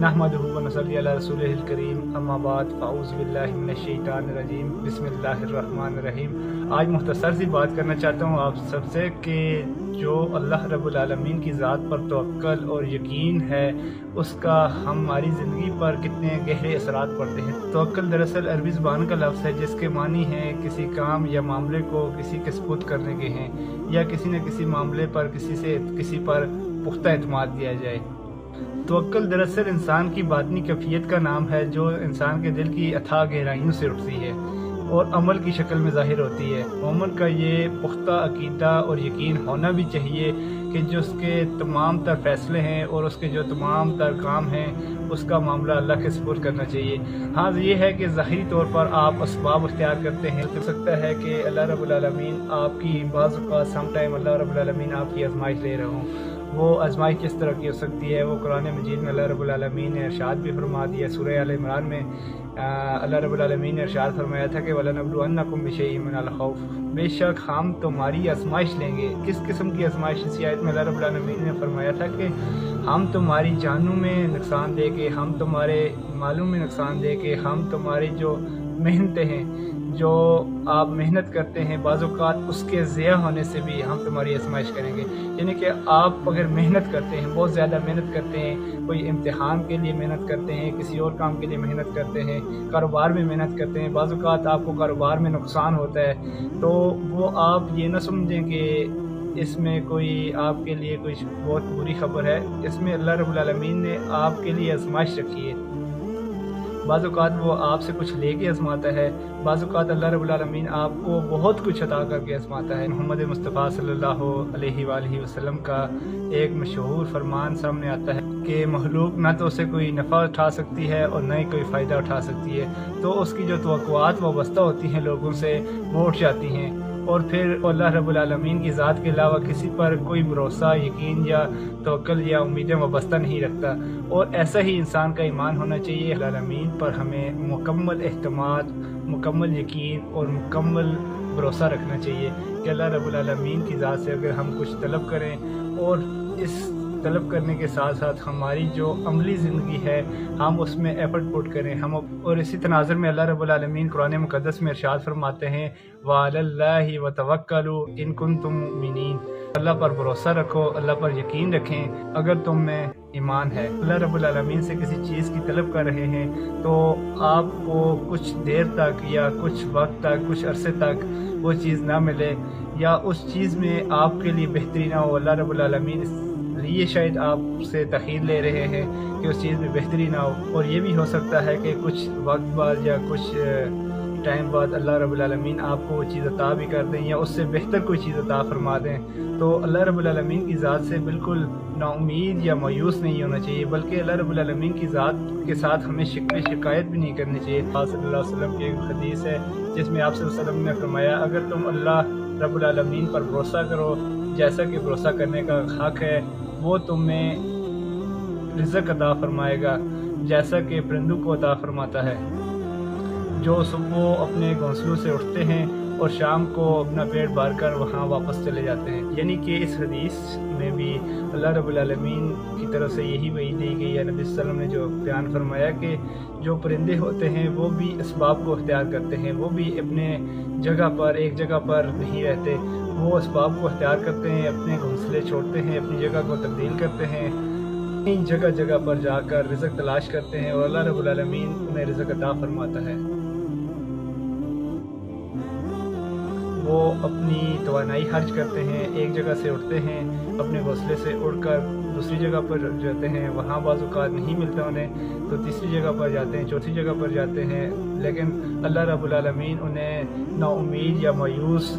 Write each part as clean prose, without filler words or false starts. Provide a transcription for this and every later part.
नहमदुहु व नसल्ली अला रसूलिहिल करीम, अम्मा बाद, फ़अऊज़ु बिल्लाहि मिनश शैतानिर रजीम, बिस्मिल्लाहिर रहमानिर रहीम। आज मुख्तसर सी बात करना चाहता हूँ आप सबसे कि जो अल्लाह रब्बुल आलमीन की ज़ात पर तवक्कुल और यकीन है, उसका हमारी ज़िंदगी पर कितने गहरे असरात पड़ते हैं। तवक्कुल दरअसल अरबी ज़बान का लफ्ज़ है जिसके मानी हैं किसी काम या मामले को किसी के सुपुर्द करने के हैं, या किसी न किसी मामले पर किसी पर पुख्ता एतमाद दिया जाए। तवक्कुल दरअसल इंसान की बातनी कैफियत का नाम है जो इंसान के दिल की अथाह गहराइयों से उठती है और अमल की शक्ल में ज़ाहिर होती है। मोमिन का ये पुख्ता अकीदा और यकीन होना भी चाहिए कि जो उसके तमाम तर फैसले हैं और उसके जो तमाम तर काम हैं, उसका मामला अल्लाह के सुपुर्द करना चाहिए। हाँ, ये है कि ज़ाहिरी तौर पर आप असबाब इख्तियार करते हैं, हो सकता है कि अल्लाह रब्बुल आलमीन आपकी बाज़ औक़ात समटाइम अल्लाह रब्बुल आलमीन आपकी आज़माइश ले रहा हूँ। वो आज़माइश किस तरह की हो सकती है, वो कुरान मजीद में अल्लाह रब्बुल आलमीन ने इरशाद भी फरमा दिया। सूरह आल इमरान में अल्लाह रब्बुल आलमीन ने इरशाद फरमाया था कि वलनबलुवन्नकुम बिशैइन मिनल खौफ, बेशक हम तुम्हारी आज़माइश लेंगे। किस किस्म की आज़माइश? इसी आयत में अल्लाह रब्बुल आलमीन ने फरमाया था कि हम तुम्हारी जानों में नुकसान दे के, हम तुम्हारे मालों में नुकसान दे के, हम तुम्हारी जो मेहनतें हैं, जो आप मेहनत करते हैं, बाज़ औक़ात उसके ज़िया होने से भी हम तुम्हारी आज़माइश करेंगे। यानी कि आप अगर मेहनत करते हैं, बहुत ज़्यादा मेहनत करते हैं, कोई इम्तिहान के लिए मेहनत करते हैं, किसी और काम के लिए मेहनत करते हैं, कारोबार में मेहनत करते हैं, बाज़ औक़ात आपको कारोबार में नुकसान होता है, तो वो आप ये ना समझें कि इसमें कोई आपके लिए कुछ बहुत बुरी खबर है। इसमें अल्लाह रब्बुल आलमीन ने आपके लिए आज़माइश रखी है। बाज़ औक़ात वो आपसे कुछ लेके आज़माता है, बाज़ औक़ात अल्लाह रब्बुल आलमीन आपको बहुत कुछ अता करके आज़माता है। मोहम्मद मुस्तफ़ा सल्लल्लाहु अलैहि वसल्लम का एक मशहूर फरमान सामने आता है कि मखलूक ना तो उसे कोई नफ़ा उठा सकती है और न ही कोई फ़ायदा उठा सकती है, तो उसकी जो तवक्कुआत वाबस्ता होती हैं लोगों से, वो उठ जाती हैं और फिर अल्लाह रब्बुल आलमीन की ज़ात के अलावा किसी पर कोई भरोसा, यकीन या तवक्कुल या उम्मीदें वाबस्ता नहीं रखता। और ऐसा ही इंसान का ईमान होना चाहिए। अल्लाह आलमीन पर हमें मुकम्मल एहतमाद, मुकम्मल यकीन और मुकम्मल भरोसा रखना चाहिए कि अल्लाह रब्बुल आलमीन की ज़ात से अगर हम कुछ तलब करें और इस तलब करने के साथ साथ हमारी जो अमली ज़िंदगी है हम उसमें एफर्ट पुट करें। हम और इसी तनाज़ुर में अल्लाह रब्बुल आलमीन कुरान मुक़द्दस में इरशाद फरमाते हैं वअलल्लाहि वतवक्कलू इन कुंतुम मुमिनीन, अल्लाह पर भरोसा रखो, अल्लाह पर यकीन रखें अगर तुम में ईमान है। अल्लाह रब्बुल आलमीन से किसी चीज़ की तलब कर रहे हैं तो आपको कुछ देर तक या कुछ वक्त तक, कुछ अरसे तक वो चीज़ ना मिले या उस चीज़ में आपके लिए बेहतरी ना हो, अल्लाह रब्बुल आलमीन लिए शायद आपसे तख़ीर ले रहे हैं कि उस चीज़ में बेहतरी ना हो। और ये भी हो सकता है कि कुछ वक्त बाद या कुछ टाइम बाद अल्लाह रब्बुल आलमीन आपको वो चीज़ अता भी कर दें या उससे बेहतर कोई चीज़ अता फरमा दें। तो अल्लाह रब्बुल आलमीन की ज़ात से बिल्कुल नाउमीद या मायूस नहीं होना चाहिए, बल्कि अल्लाह रब्बुल आलमीन की ज़ात के साथ हमें शिकायत भी नहीं करनी चाहिए। सल्लल्लाहु अलैहि वसल्लम की एक हदीस है जिसमें आप सल्लल्लाहु अलैहि वसल्लम ने फरमाया अगर तुम अल्लाह रब्बुल आलमीन पर भरोसा करो जैसा कि भरोसा करने का हक़ है, वो तुम्हें रिज़्क़ अता फरमाएगा जैसा कि परिंदों को अता फरमाता है जो सुबह अपने घोंसलों से उठते हैं और शाम को अपना पेट भर कर वहाँ वापस चले जाते हैं। यानी कि इस हदीस में भी अल्लाह रब्बुल आलमीन की तरफ से यही वही दी गई है। नबी सल्लल्लाहु अलैहि वसल्लम ने जो बयान फरमाया कि जो परिंदे होते हैं वो भी इसबाब को इख्तियार करते हैं, वो भी अपने जगह पर एक जगह पर नहीं रहते, वो इसबाब को इख्तियार करते हैं, अपने घोंसले छोड़ते हैं, अपनी जगह को तब्दील करते हैं, इन जगह जगह पर जाकर रिज़्क़ तलाश करते हैं और अल्लाह रब्बुल आलमीन उन्हें रिज़्क़ अता फरमाता है। वो अपनी तवानाई खर्च करते हैं, एक जगह से उठते हैं, अपने घोंसले से उड़कर दूसरी जगह पर जाते हैं, वहाँ बाज़ औक़ात नहीं मिलता उन्हें तो तीसरी जगह पर जाते हैं, चौथी जगह पर जाते हैं, लेकिन अल्लाह रब्बुल आलमीन उन्हें नाउमीद या मायूस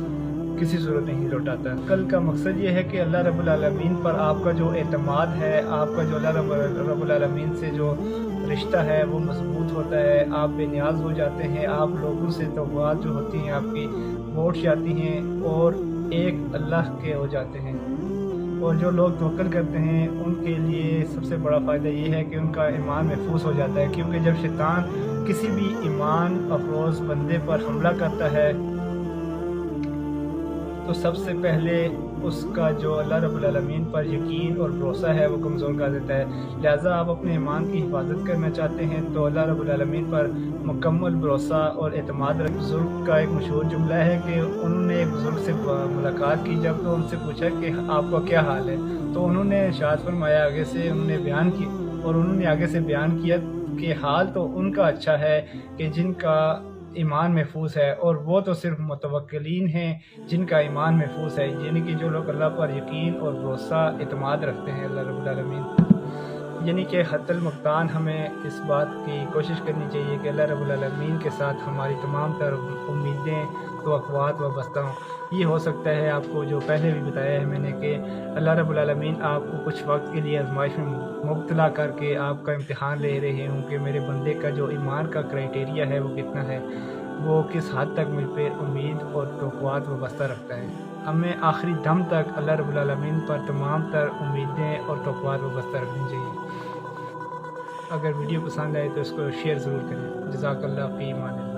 किसी सूरत नहीं लौटाता। कल का मकसद ये है कि अल्लाह रब्बुल आलमीन पर आपका जो एतमाद है, आपका जो अल्लाह रब्बुल आलमीन से जो रिश्ता है वो मजबूत होता है, आप बेनियाज हो जाते हैं, आप लोगों से तौबात जो होती हैं आपकी वो उठ जाती हैं और एक अल्लाह के हो जाते हैं। और जो लोग तवक्कुल करते हैं उनके लिए सबसे बड़ा फ़ायदा ये है कि उनका ईमान महफूज हो जाता है, क्योंकि जब शैतान किसी भी ईमान अफरोज़ बंदे पर हमला करता है تو سب سے پہلے اس کا جو اللہ رب العالمین پر یقین اور بھروسہ ہے وہ کمزور کر دیتا ہے۔ لہٰذا آپ اپنے ایمان کی حفاظت کرنا چاہتے ہیں تو اللہ رب العالمین پر مکمل بھروسہ اور اعتماد رکھ۔ بزرگ کا ایک مشہور جملہ ہے کہ انہوں نے ایک بزرگ سے ملاقات کی جب تو ان سے پوچھا کہ آپ کا کیا حال ہے، تو انہوں نے ارشاد فرمایا، آگے سے انہوں نے آگے سے بیان کیا کہ حال تو ان کا اچھا ہے کہ جن کا ایمان محفوظ ہے، اور وہ تو صرف متوکلین ہیں جن کا ایمان محفوظ ہے، یعنی کہ جو لوگ اللہ پر یقین اور بھروسہ اعتماد رکھتے ہیں اللہ رب العالمین۔ یعنی کہ حتی المقدار ہمیں اس بات کی کوشش کرنی چاہیے کہ اللہ رب العالمین کے ساتھ ہماری تمام تر امیدیں توقعات وابستہ ہوں۔ یہ ہو سکتا ہے آپ کو جو پہلے بھی بتایا ہے میں نے کہ اللہ رب العالمین آپ کو کچھ وقت کے لیے آزمائش میں مبتلا کر کے آپ کا امتحان لے رہے ہوں کہ میرے بندے کا جو ایمان کا کرائٹیریا ہے وہ کتنا ہے، وہ کس حد تک مجھ پہ امید اور توقعات وابستہ رکھتا ہے۔ ہمیں آخری دم تک اللہ رب العالمین پر تمام تر امیدیں اور توقعات وابستہ رکھنی چاہیے۔ اگر ویڈیو پسند آئے تو اس کو شیئر ضرور کریں۔ جزاک اللہ فی امان اللہ۔